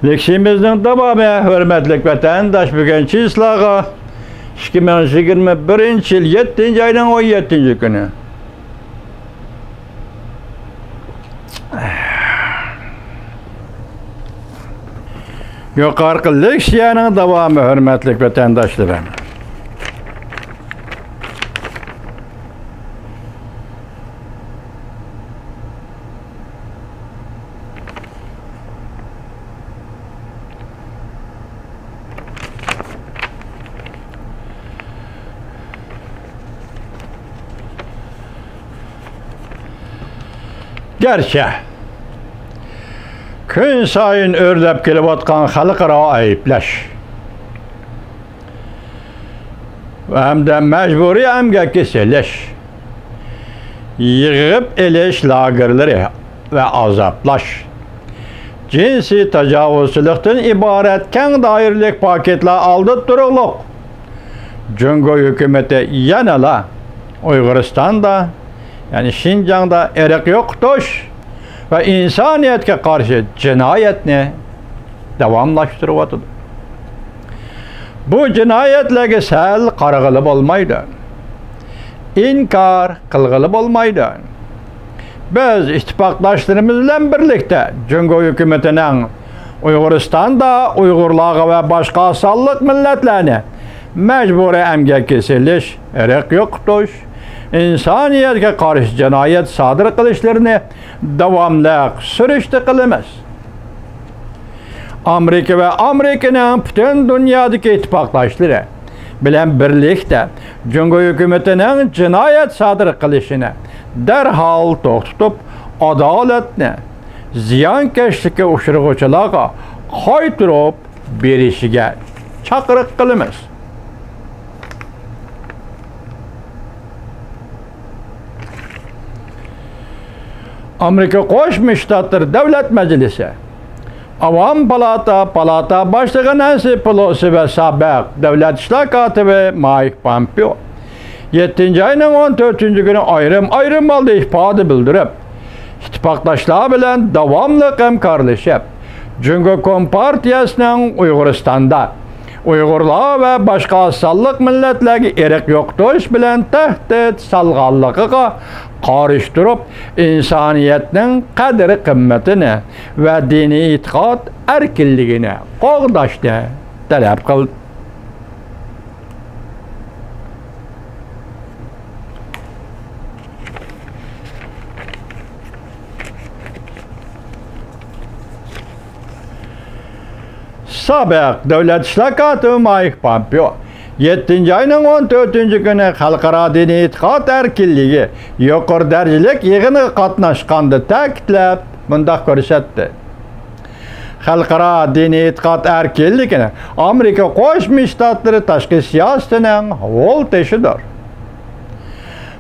Leksimizning davomi, hurmatli vatandosh, bugungi islog'i 2021 yil 7-oyning 17-kuni. Yuqorqi leksiyaning davomi, hurmatli vatandoshlar. Gerçi kun sayın örlep kelip atkan xalqaro ayıplaş ve hem de mecburi emgakka seliş, yığıp eliş lagerleri ve azaplaş, cinsi tecavüzçülükten ibaret keng dairlik paketler aldı duruluk. Cungo hükümeti yanala Uyguristan'da, yani Şinjan'da erek yoktuş ve insaniyetke karşı cinayetini devamlaştırıvatıdır. Bu cinayetlerge sel qarğılıp olmaydı. İnkar kılgılıp olmaydı. Biz ittifakdaşlarımızla birlikte Cungo hükümetinin Uyguristan'da Uygurlarga ve başka asallık milletlerini mecburi emgakka seliş, erek yoktuş, insaniyetke karşı cinayet sadır kılışlarını devamlı sürüştü kılımız. Amerika ve Amerika'nın bütün dünyadaki ittifakdaşları bilen birlikte Cungo hükümetinin cinayet sadır kılışını derhal toxtutup adaletini ziyankeşlikке uçurğuçularga qaytırıp berişige çakırık kılımız. Amerika Qo'shma Shtatlar Davlat Majlisi, Avam Palata Başlig'i Nancy Pelosi ve sabiq Davlat ishlar kotibi Mike Pompeo 7-oyning 14-kuni ayrim holda ifoda bildirib, ittifaqdoshlar bilan davomli hamkorlashib, Cungo Kompartiyasining Uyg'uristonda Uyg'urlar ve başka asallık milletlerge erek yoktuş bilen tehdit salg'anligiga qarıştırıp insaniyetning qadri qimmatini ve dini itiqod erkinligini qo'g'dashni talab qildi. Sabiq Davlat ishlar kotibi Mike Pompeo 7-oyning 14-kuni xalqaro diniy itiqod erkinligi yuqori darajalik yig'iniga qatnashganda ta'kidlab bundoq ko'rsatdi. Xalqaro diniy itiqod erkinligini Amerika Qo'shma Shtatlari tashqi siyosatining voltashidir.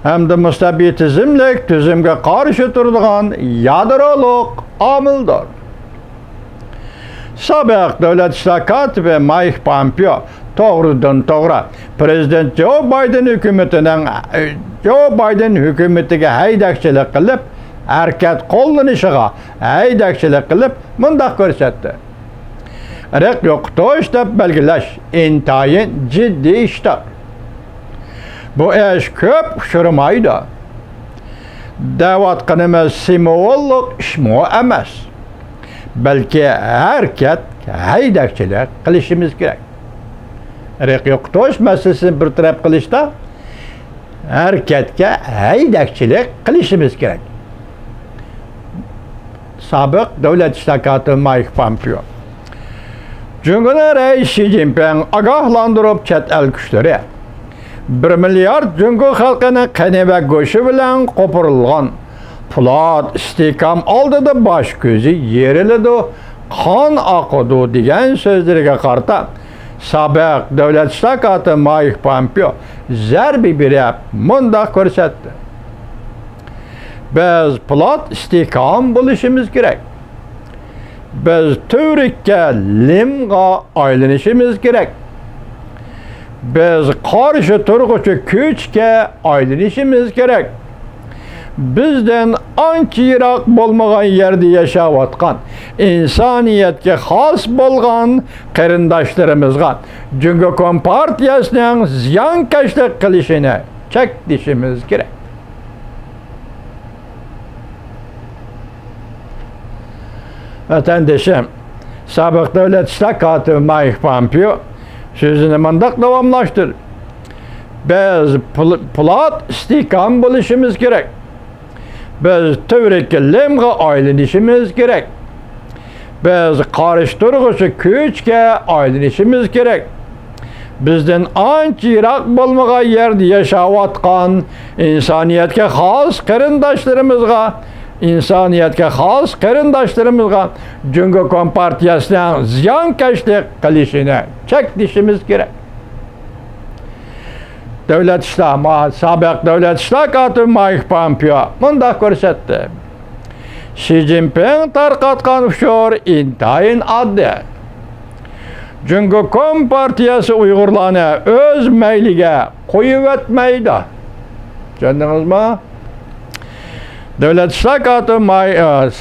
Hamda mustabiy tuzumga qarshi turadigan yadroliq omildir. Sabiq Davlat ishlar kotibi Mike Pompeo to'g'ridan to'g'ri Prezident Joe Biden hükümetiga haydakchilik qilib, harakat qo'llanishiga haydakchilik qilib bundoq ko'rsatdi. Irq yo'qotish deb belgilash intayin jiddiy ishdir. Bu ish ko'p uchramaydi. Da'vat qilimiz simvollik ishmo emas. Balki harakat haydakchilik qilishimiz kerak. Irq yo'qotish masalasini bir taraf qilishda harakatga haydakchilik qilishimiz kerak. Sabiq Davlat ishlar kotibi Mike Pompeo. Cumhuriyet Reisi Xi Jinping ogohlantirib chet el kuchlari 1 milliard Cungo xalqining qani va go'shi bilan qo'pirilgan Polat istikam oldida bosh ko'zi yeriladi, qon oqadi degan so'zlarga qarata sabiq Davlat ishlar kotibi Mike Pompeo zarba berib bundoq ko'rsatdi. Biz Polat istikam bo'lishimiz kerak. Biz Turkka limga aylanishimiz kerak. Biz qarshi turg'uchi kuchga aylanishimiz kerak. Bizden ancha yiroq bo'lmagan yerda yashayotgan, insoniyatga xos bo'lgan qarindoshlarimizga Jungo Kompartiyasining ziyonkashlik qilishini cheklashimiz kerak. Vatandaşım, sobiq davlat ishlar kotibi Mike Pompeo so'zini mundaq davomlashtirdi. Biz po'lat istehkom bo'lishimiz kerak. Biz tavakkalga aylanishimiz kerak. Biz qarishtirg'uchi kuchga aylanishimiz kerak. Bizden ancha yiroq bo'lmagan yerda yashayotgan insoniyatga xos qarindoshlarımızga Jungo Kompartiyasining ziyonkashlik qilishini cheklashimiz kerak. Sobiq davlat ishlar kotibi Mike Pompeo bunda ko'rsatdi. Xi Jinping tarqatgan ushur intayin oddiy. Jungo Kompartiyasi Uyg'urlarni o'z mayliga qo'yib o'tmaydi. Tushundingizmi? Davlat ishlar kotibi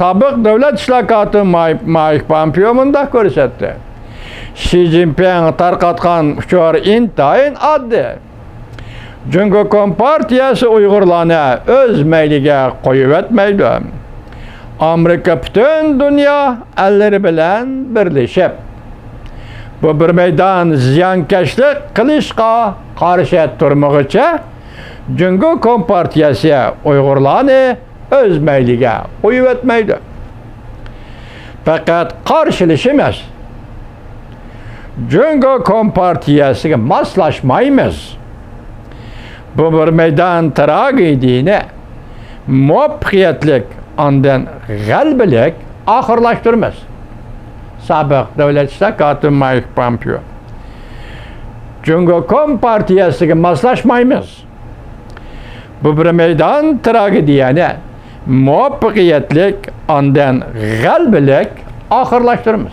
sobiq davlat ishlar kotibi Mike Pompeo bunda ko'rsatdi. Xi Jinping tarqatgan ushur intayin oddiy. Jungo Kompartiyasi Uyg'urlarni o'z mayliga qo'yib o'tmaydi. Amerika butun dunyo ellari bilan birlashib bu bir maydon ziyonkashlik qilishga qarshi turmoqcha Jungo Kompartiyasi Uyg'urlarni o'z mayliga qo'yib o'tmaydi. Faqat qarshilash emas. Jungo Kompartiyasiga moslashmaymiz. Bu bir maydon tragediyani muvaffaqiyatlik ondan g'albilik oxirlashtiramiz. Sobiq davlat ishlar kotibi Mike Pompeo. Jungo Kompartiyasiga moslashmaymiz. Bu bir maydon tragediyani muvaffaqiyatlik ondan g'albilik oxirlashtiramiz.